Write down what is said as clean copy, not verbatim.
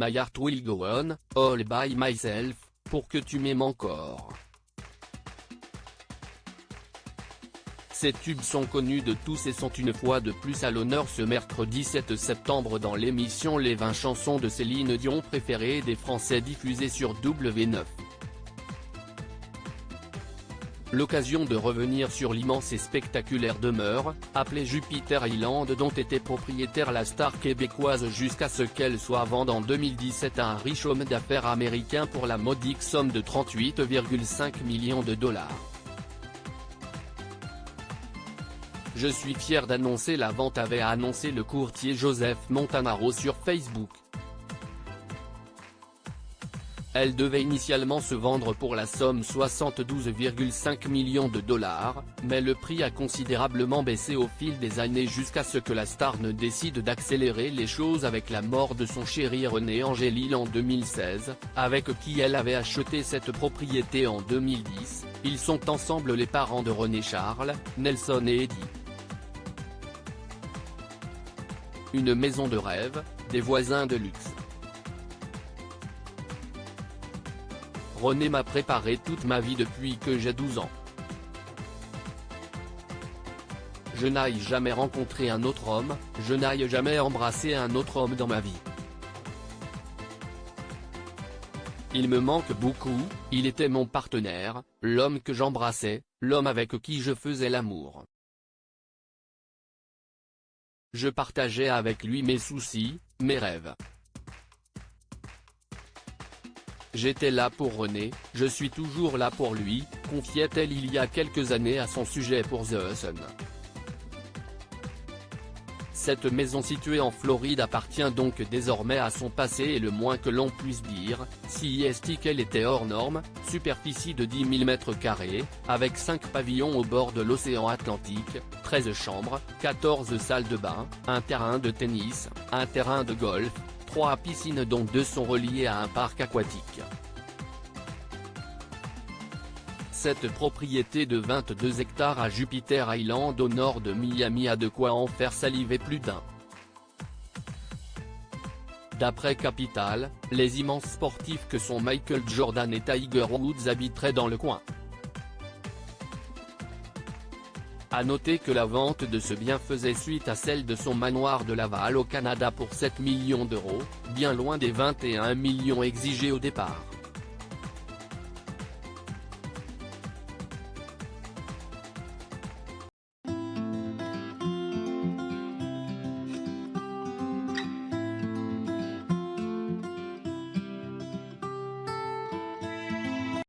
My Heart Will Go On, All By Myself, pour que tu m'aimes encore. Ces tubes sont connus de tous et sont une fois de plus à l'honneur ce mercredi 7 septembre dans l'émission Les 20 chansons de Céline Dion préférées des Français diffusée sur W9. L'occasion de revenir sur l'immense et spectaculaire demeure, appelée Jupiter Island dont était propriétaire la star québécoise jusqu'à ce qu'elle soit vendue en 2017 à un riche homme d'affaires américain pour la modique somme de 38,5 millions de dollars. Je suis fier d'annoncer la vente, avait annoncé le courtier Joseph Montanaro sur Facebook. Elle devait initialement se vendre pour la somme 72,5 millions de dollars, mais le prix a considérablement baissé au fil des années jusqu'à ce que la star ne décide d'accélérer les choses avec la mort de son chéri René Angélil en 2016, avec qui elle avait acheté cette propriété en 2010, ils sont ensemble les parents de René Charles, Nelson et Eddie. Une maison de rêve, des voisins de luxe. René m'a préparé toute ma vie depuis que j'ai 12 ans. Je n'ai jamais rencontré un autre homme, je n'ai jamais embrassé un autre homme dans ma vie. Il me manque beaucoup, il était mon partenaire, l'homme que j'embrassais, l'homme avec qui je faisais l'amour. Je partageais avec lui mes soucis, mes rêves. J'étais là pour René, je suis toujours là pour lui, confiait-elle il y a quelques années à son sujet pour The Sun. Cette maison située en Floride appartient donc désormais à son passé et le moins que l'on puisse dire, si est qu'elle était hors norme, superficie de 10 000 m², avec 5 pavillons au bord de l'océan Atlantique, 13 chambres, 14 salles de bain, un terrain de tennis, un terrain de golf, 3 piscines dont 2 sont reliées à un parc aquatique. Cette propriété de 22 hectares à Jupiter Island au nord de Miami a de quoi en faire saliver plus d'un. D'après Capital, les immenses sportifs que sont Michael Jordan et Tiger Woods habiteraient dans le coin. À noter que la vente de ce bien faisait suite à celle de son manoir de Laval au Canada pour 7 millions d'euros, bien loin des 21 millions exigés au départ.